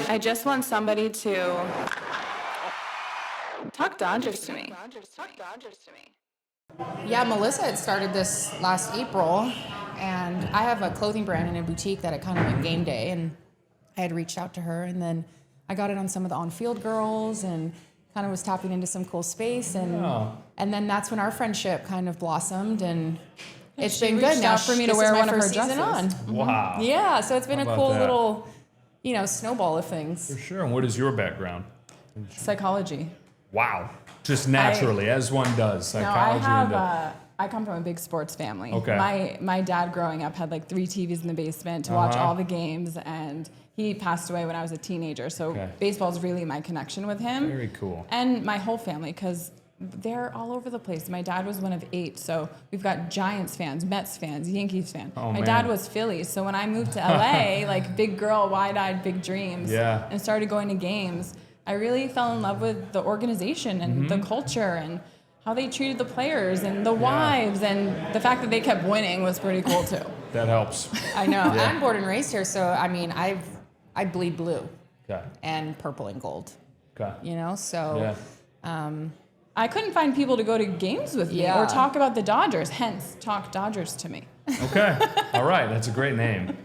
I just want somebody to talk Dodgers to me. Yeah, Melissa had started this last April, and I have a clothing brand and a boutique that I kind of went game day, and I had reached out to her, and then I got it on some of the on-field girls, and kind of was tapping into some cool space, and then that's when our friendship kind of blossomed, and it's been good now for me to wear one of her dresses on. Wow. Yeah, so it's been How a about cool that? little, snowball of things. For sure. And what is your background? Psychology. Wow. Just naturally, as one does. No, Psychology. I come from a big sports family. Okay. My dad growing up had like 3 TVs in the basement to watch all the games, and he passed away when I was a teenager. So baseball's really my connection with him. Very cool. And my whole family, because they're all over the place. My dad was one of 8, so we've got Giants fans, Mets fans, Yankees fans. My dad was Phillies, so when I moved to LA, like big girl, wide-eyed, big dreams, and started going to games, I really fell in love with the organization and the culture and how they treated the players and the wives, and the fact that they kept winning was pretty cool too. That helps. I know. I'm born and raised here, so I mean, I bleed blue and purple and gold. So I couldn't find people to go to games with me or talk about the Dodgers, hence talk Dodgers to me. Okay. All right. That's a great name.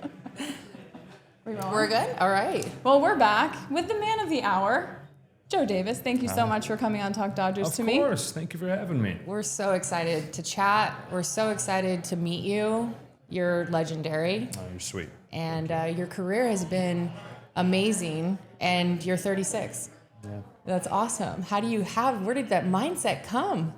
We're good? All right. Well, we're back with the man of the hour, Joe Davis. Thank you so much for coming on Talk Dodgers to me. Of course. Thank you for having me. We're so excited to chat. We're so excited to meet you. You're legendary. Oh, you're sweet. And your career has been amazing, and you're 36. Yeah. That's awesome. Where did that mindset come?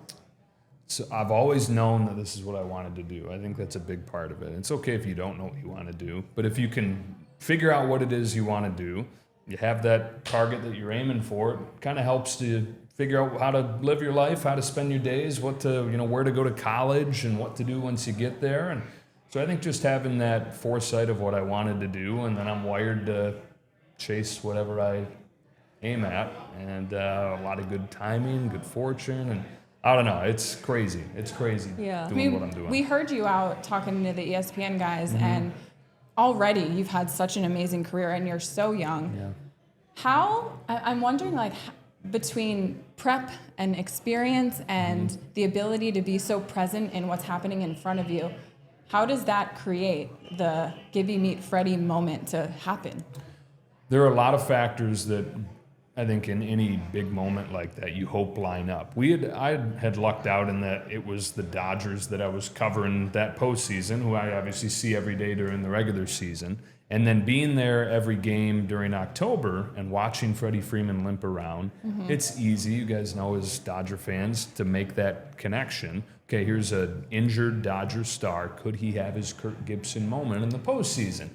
So I've always known that this is what I wanted to do. I think that's a big part of it. It's okay if you don't know what you want to do, but if you can figure out what it is you want to do, you have that target that you're aiming for, it kind of helps to figure out how to live your life, how to spend your days, where to go to college and what to do once you get there. And so I think just having that foresight of what I wanted to do, and then I'm wired to chase whatever I aim at, and a lot of good timing, good fortune, and I don't know, it's crazy. It's crazy doing what I'm doing. We heard you out talking to the ESPN guys, and already you've had such an amazing career, and you're so young. Yeah. I'm wondering, like, between prep and experience and the ability to be so present in what's happening in front of you, how does that create the Gibby meet Freddie moment to happen? There are a lot of factors that I think in any big moment like that you hope line up. I had lucked out in that it was the Dodgers that I was covering that postseason, who I obviously see every day during the regular season. And then being there every game during October and watching Freddie Freeman limp around, it's easy, you guys know as Dodger fans, to make that connection. Okay, here's an injured Dodger star. Could he have his Kirk Gibson moment in the postseason?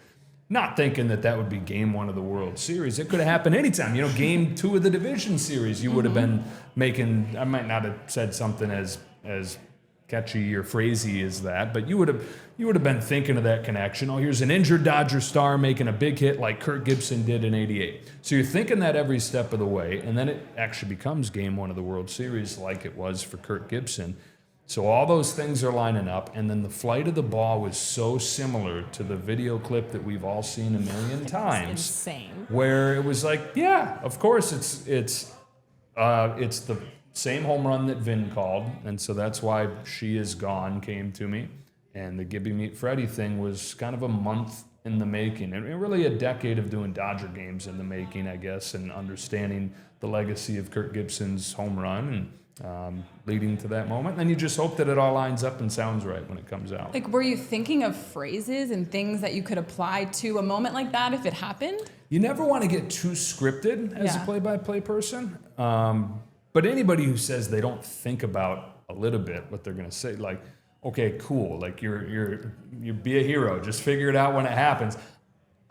Not thinking that would be game 1 of the World Series. It could have happened anytime. Game 2 of the division series, you would have been making, I might not have said something as catchy or phrasey as that, but you would have been thinking of that connection. Oh, here's an injured Dodger star making a big hit like Kirk Gibson did in '88. So you're thinking that every step of the way, and then it actually becomes game 1 of the World Series like it was for Kirk Gibson. So all those things are lining up, and then the flight of the ball was so similar to the video clip that we've all seen a million times. Insane. Where it was like, yeah, of course it's the same home run that Vin called, and so that's why She Is Gone came to me. And the Gibby Meet Freddie thing was kind of a month in the making, and really a decade of doing Dodger games in the making, I guess, and understanding the legacy of Kirk Gibson's home run and leading to that moment. And then you just hope that it all lines up and sounds right when it comes out. Like, were you thinking of phrases and things that you could apply to a moment like that if it happened? You never want to get too scripted as a play-by-play person. But anybody who says they don't think about a little bit what they're going to say, like, okay, cool, like you be a hero, just figure it out when it happens.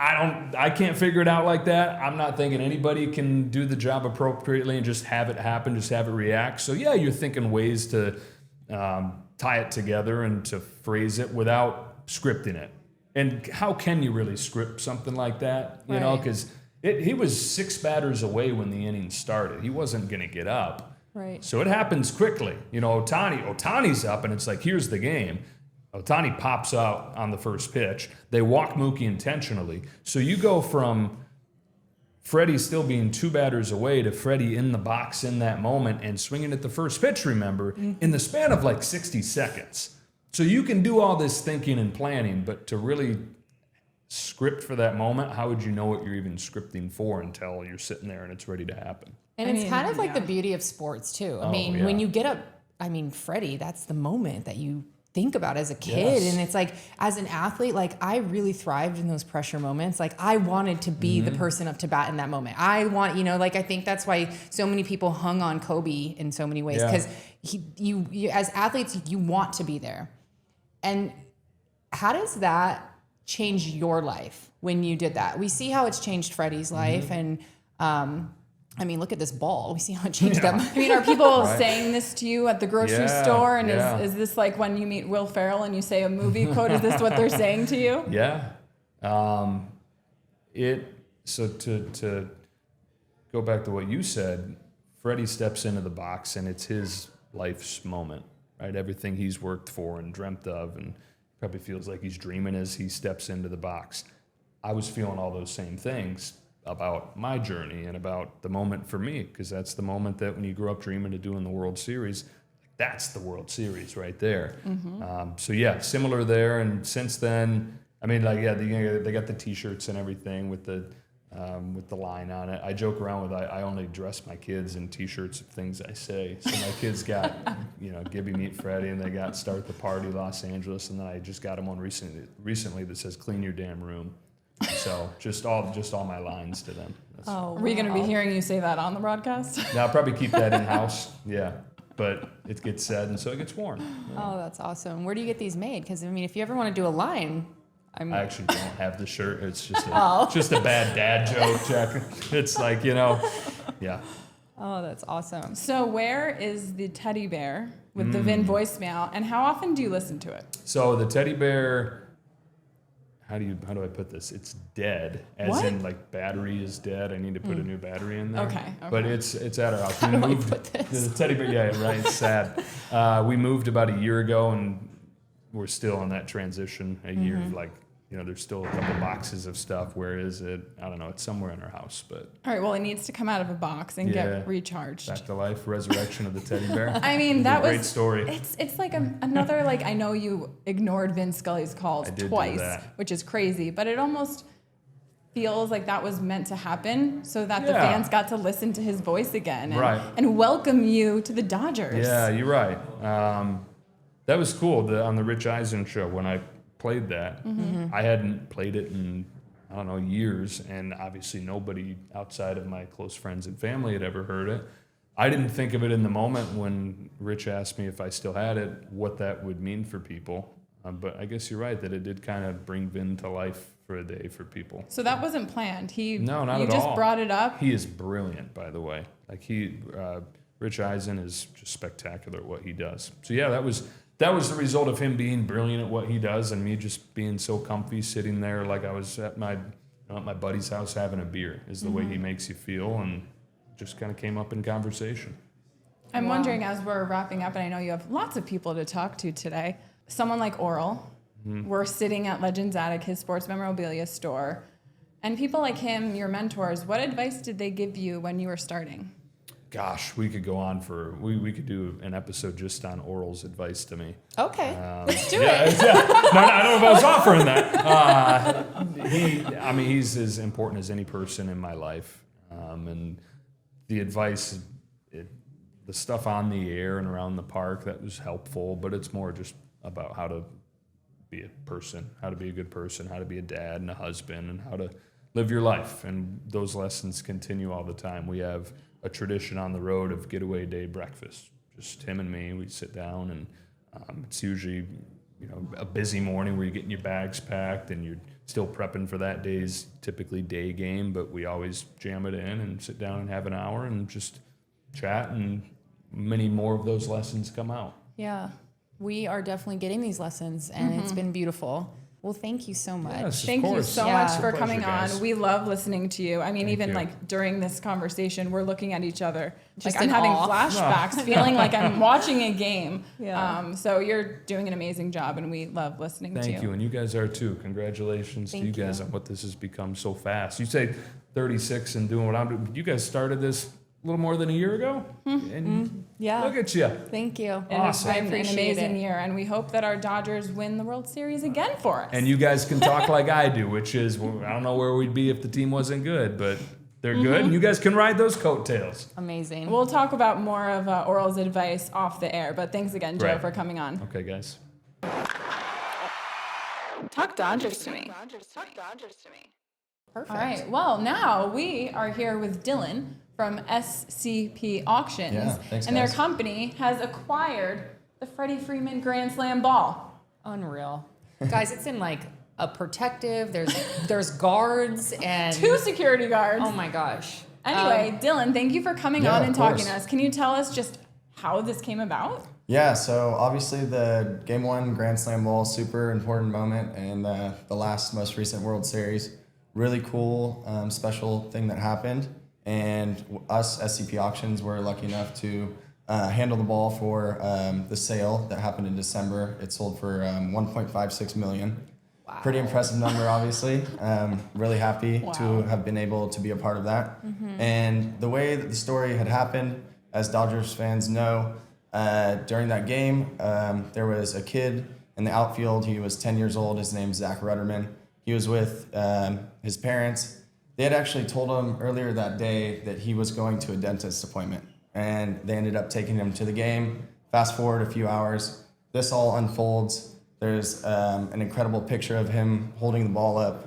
I can't figure it out like that. I'm not thinking anybody can do the job appropriately and just have it happen, just have it react. So yeah, you're thinking ways to tie it together and to phrase it without scripting it. And how can you really script something like that? You know, because he was 6 batters away when the inning started. He wasn't going to get up. Right. So it happens quickly. Ohtani's up, and it's like, here's the game. Ohtani pops out on the first pitch. They walk Mookie intentionally. So you go from Freddie still being 2 batters away to Freddie in the box in that moment and swinging at the first pitch, remember, in the span of like 60 seconds. So you can do all this thinking and planning, but to really script for that moment, how would you know what you're even scripting for until you're sitting there and it's ready to happen? And it's kind of like the beauty of sports too. I mean, when you get up, Freddie, that's the moment that you think about as a kid. And it's like, as an athlete, like I really thrived in those pressure moments. Like I wanted to be the person up to bat in that moment. I want, like, I think that's why so many people hung on Kobe in so many ways, because you as athletes, you want to be there. And how does that change your life when you did that? We see how it's changed Freddie's life. And, look at this ball. We see how it changed them. Are people saying this to you at the grocery store? And is this like when you meet Will Ferrell and you say a movie quote? Is this what they're saying to you? Yeah. So to go back to what you said, Freddie steps into the box and it's his life's moment, right? Everything he's worked for and dreamt of, and probably feels like he's dreaming as he steps into the box. I was feeling all those same things about my journey and about the moment for me, because that's the moment that when you grow up dreaming of doing the World Series, that's the World Series right there. Similar there. And since then, they got the T-shirts and everything with the line on it. I joke around with I only dress my kids in T-shirts of things I say. So my kids got Gibby Meet Freddie, and they got Start the Party Los Angeles, and then I just got them one recently that says Clean Your Damn Room. So just all my lines to them. Are we going to be hearing you say that on the broadcast? No, I'll probably keep that in house. Yeah, but it gets said, and so it gets worn. Yeah. Oh, that's awesome. Where do you get these made? Because if you ever want to do a line. I actually don't have the shirt. It's just a bad dad joke, Jack. It's like, yeah. Oh, that's awesome. So where is the teddy bear with the VIN voicemail, and how often do you listen to it? So the teddy bear, how do I put this? It's dead, as in like battery is dead. I need to put a new battery in there. Okay. But it's at our house. How do I put this? The teddy bear, yeah, right. It's sad. We moved about a year ago, and we're still in that transition. A year, there's still a couple boxes of stuff. Where is it? I don't know. It's somewhere in our house, but. All right. Well, it needs to come out of a box and get recharged. Back to life, resurrection of the teddy bear. That was a great story. It's like another, like, I know you ignored Vin Scully's calls twice, which is crazy, but it almost feels like that was meant to happen so that the fans got to listen to his voice again and welcome you to the Dodgers. Yeah, you're right. That was cool. On the Rich Eisen show, when I played that, I hadn't played it in, years, and obviously nobody outside of my close friends and family had ever heard it. I didn't think of it in the moment when Rich asked me if I still had it, what that would mean for people. But I guess you're right that it did kind of bring Vin to life for a day for people. So that wasn't planned. No, not at all. You just brought it up. He is brilliant, by the way. Like Rich Eisen is just spectacular at what he does. So yeah, that was the result of him being brilliant at what he does, and me just being so comfy sitting there like I was at my buddy's house having a beer. Is the way he makes you feel, and just kind of came up in conversation. I'm wondering, as we're wrapping up, and I know you have lots of people to talk to today, someone like Oral, we're sitting at Legends Attic, his sports memorabilia store, and people like him, your mentors, what advice did they give you when you were starting? Gosh, we could go on we could do an episode just on Oral's advice to me. Okay, let's do it. No, I don't know if I was offering that. He's as important as any person in my life. And the advice, the stuff on the air and around the park, that was helpful, but it's more just about how to be a person, how to be a good person, how to be a dad and a husband, and how to live your life. And those lessons continue all the time. We have a tradition on the road of getaway day breakfast. Just him and me, we sit down, and it's usually a busy morning where you're getting your bags packed and you're still prepping for that day's typically day game, but we always jam it in and sit down and have an hour and just chat, and many more of those lessons come out. Yeah, we are definitely getting these lessons, and it's been beautiful. Well, thank you so much. Yes, of Thank you course. so Yeah. much for It's a coming pleasure, on. guys. We love listening to you. I mean, Thank even you. like during this conversation, we're looking at each other. Just like I'm in having awe. flashbacks, feeling like I'm watching a game. Yeah. So you're doing an amazing job, and we love listening to you. Thank you, and you guys are too. Congratulations to you Thank guys you. on what this has become so fast. You say 36 and doing what I'm doing. You guys started this a little more than a year ago, and Yeah. look at you. Thank you. It has Awesome. been an appreciate amazing it. year, and we hope that our Dodgers win the World Series again for us. And you guys can talk like I do, which is, well, I don't know where we'd be if the team wasn't good, but they're good, and you guys can ride those coattails. Amazing. We'll talk about more of Oral's advice off the air, but thanks again, Joe, Right. for coming on. Okay, guys. Talk Dodgers to me. Perfect. All right. Well, now we are here with Dillon from SCP Auctions. Yeah, thanks, and their guys. company has acquired the Freddie Freeman Grand Slam ball. Unreal. Guys, it's in like a protective, there's guards and 2 security guards. oh my gosh. Anyway, Dillon, thank you for coming Yeah, on of and talking course. to us. Can you tell us just how this came about? Yeah, so obviously the Game 1 Grand Slam ball, super important moment, and the most recent World Series, really cool, special thing that happened. And us, SCP Auctions, were lucky enough to handle the ball for the sale that happened in December. It sold for $1.56 million. Wow. Pretty impressive number, obviously. Really happy Wow. to have been able to be a part of that. And the way that the story had happened, as Dodgers fans know, during that game, there was a kid in the outfield. He was 10 years old. His name's Zach Rudderman. He was with his parents. They had actually told him earlier that day that he was going to a dentist appointment, and they ended up taking him to the game. Fast forward a few hours, this all unfolds. There's an incredible picture of him holding the ball up.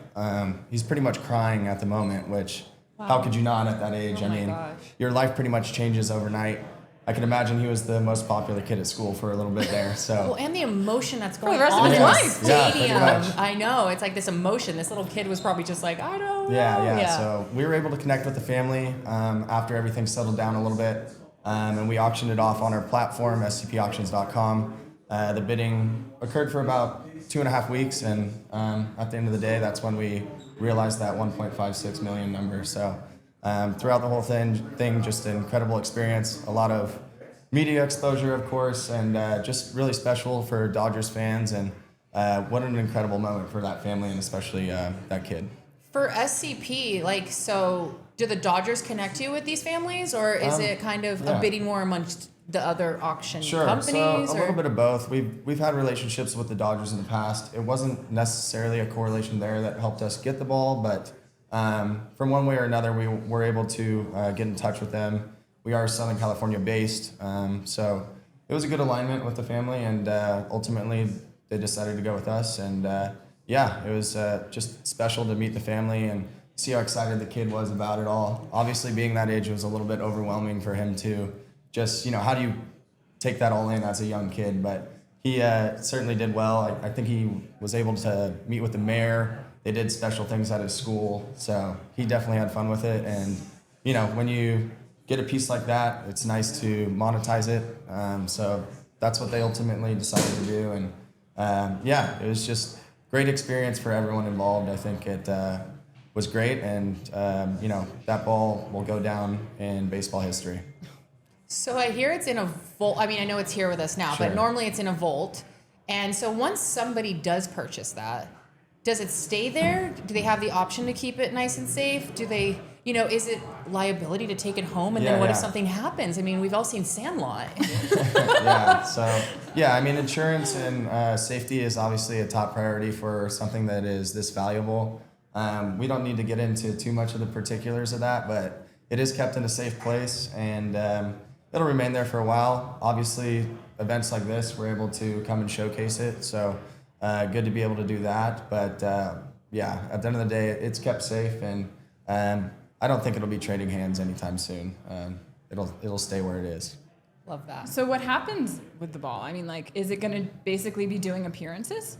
He's pretty much crying at the moment, which how could you not at that age? Oh I my mean, gosh. your life pretty much changes overnight. I can imagine he was the most popular kid at school for a little bit there. So Well, and the emotion that's the going rest of on his in the life. Yeah, pretty stadium. much. I know. It's like this emotion. This little kid was probably just like, I don't know. yeah. So we were able to connect with the family after everything settled down a little bit, and we auctioned it off on our platform, scpauctions.com. The bidding occurred for about 2.5 weeks, and at the end of the day, that's when we realized that 1.56 million number. So throughout the whole thing, just an incredible experience, a lot of media exposure, of course, and just really special for Dodgers fans, and what an incredible moment for that family, and especially that kid. For SCP, like, so do the Dodgers connect you with these families, or is it kind of a yeah. bidding war amongst the other auction Sure. companies? So a little bit of both. We've had relationships with the Dodgers in the past. It wasn't necessarily a correlation there that helped us get the ball, but from one way or another, we were able to get in touch with them. We are Southern California based, so it was a good alignment with the family, and ultimately they decided to go with us. And yeah, it was just special to meet the family and see how excited the kid was about it all. Obviously, being that age, it was a little bit overwhelming for him to just, how do you take that all in as a young kid? But he certainly did well. I think he was able to meet with the mayor. They did special things at his school, so he definitely had fun with it. And when you get a piece like that, it's nice to monetize it. So that's what they ultimately decided to do. And yeah, it was just great experience for everyone involved. I think it was great, and that ball will go down in baseball history. So I hear it's in a vault. I mean, I know it's here with us now, Sure. but normally it's in a vault. And so once somebody does purchase that, does it stay there? Do they have the option to keep it nice and safe? Do they, is it liability to take it home? And then Yeah, what if yeah. something happens? I mean, we've all seen Sandlot. Yeah, so yeah, I mean, insurance and safety is obviously a top priority for something that is this valuable. We don't need to get into too much of the particulars of that, but it is kept in a safe place, and it'll remain there for a while. Obviously, events like this, we're able to come and showcase it, so good to be able to do that. But yeah, at the end of the day, it's kept safe, and I don't think it'll be trading hands anytime soon. It'll stay where it is. Love that. So what happens with the ball? I mean, is it going to basically be doing appearances?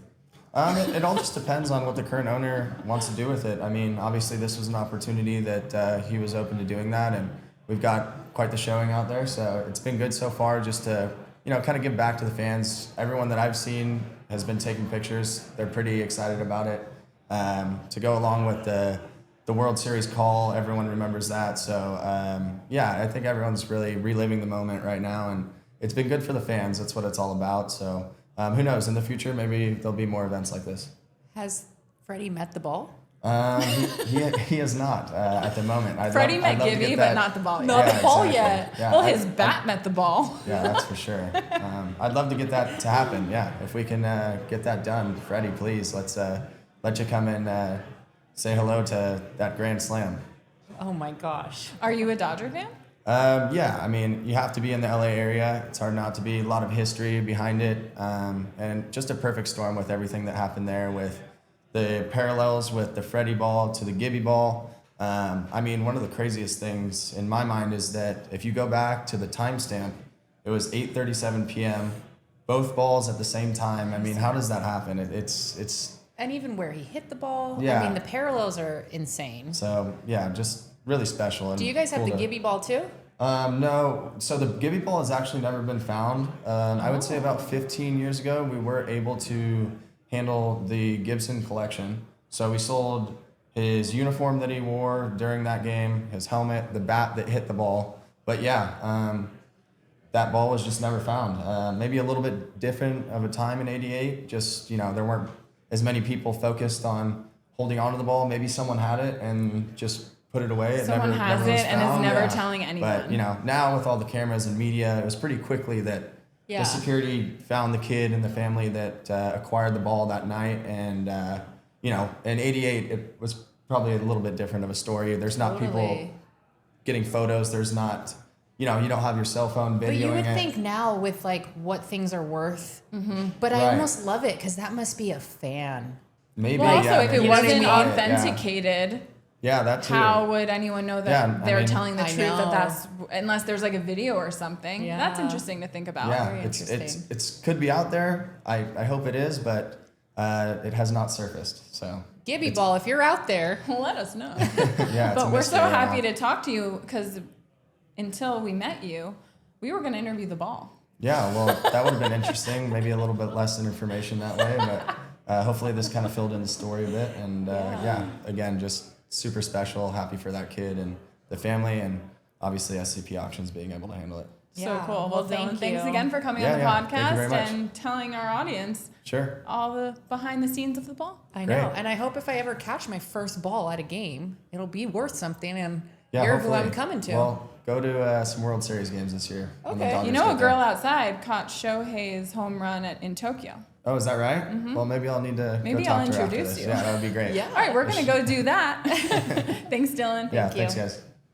It all just depends on what the current owner wants to do with it. I mean, obviously this was an opportunity that he was open to doing that, and we've got quite the showing out there. So it's been good so far, just to kind of give back to the fans. Everyone that I've seen has been taking pictures. They're pretty excited about it. To go along with the World Series call, everyone remembers that. So I think everyone's really reliving the moment right now, and it's been good for the fans. That's what it's all about. So who knows? In the future, maybe there'll be more events like this. Has Freddie met the ball? He is not at the moment. Freddie met Gibby, but not the ball yet. Not the ball exactly. yet. Yeah, Well, his bat met the ball. Yeah, that's for sure. I'd love to get that to happen. Yeah, if we can get that done, Freddie, please let's let you come and say hello to that grand slam. Oh my gosh. Are you a Dodger fan? Yeah, I mean, you have to be in the LA area. It's hard not to be. A lot of history behind it, and just a perfect storm with everything that happened there, with the parallels with the Freddie ball to the Gibby ball. I mean, one of the craziest things in my mind is that if you go back to the timestamp, it was 8:37 p.m. Both balls at the same time. I mean, how does that happen? It's. And even where he hit the ball. Yeah. I mean, the parallels are insane. So yeah, just really special. And Do you guys have cool the to- Gibby ball too? No. So the Gibby ball has actually never been found. I would say about 15 years ago, we were able to handle the Gibson collection. So we sold his uniform that he wore during that game, his helmet, the bat that hit the ball. But yeah, that ball was just never found. Maybe a little bit different of a time in '88. Just, there weren't as many people focused on holding onto the ball. Maybe someone had it and just put it away. Someone has never was it and is found. never telling anyone. But, now with all the cameras and media, it was pretty quickly that Yeah. the security found the kid and the family that acquired the ball that night. And, in '88, it was probably a little bit different of a story. There's not people Totally. getting photos. There's not, you don't have your cell phone videoing But you would it. think now with like what things are worth. Mm-hmm. But I Right. almost love it because that must be a fan. Maybe, Well, also, yeah, if maybe it that's wasn't about it, authenticated, Yeah, that too. how would anyone know that Yeah, I they're mean- telling the I truth? know. That's unless there's like a video or something. Yeah. That's interesting to think about. Yeah, Very it's interesting. could be out there. I hope it is, but it has not surfaced. So Gibby ball, if you're out there. Let us know. yeah, it's a But we're mystery so right happy now. to talk to you because until we met you, we were going to interview the ball. Yeah, well, that would have been interesting. Maybe a little bit less information that way, but hopefully this kind of filled in the story a bit. And again, just super special. Happy for that kid and the family, and obviously SCP Auctions being able to handle it. So Yeah. cool. Well, Dylan, thank thanks you. again for coming Yeah, on the yeah. Thank you podcast very much. and telling our audience Sure. all the behind the scenes of the ball. I know. Great. And I hope if I ever catch my first ball at a game, it'll be worth something. And Yeah, you're who hopefully. I'm coming to. Well, go to some World Series games this year. when the Okay. Dodgers You know, a get there. girl outside caught Shohei's home run in Tokyo. Oh, is that right? Well, maybe I'll need to Mm-hmm. Maybe go talk I'll to her after introduce this. you. Yeah, that would be great. Yeah. All right, we're going to go do that. Thanks, Dylan. Yeah, Thank you. thanks, guys.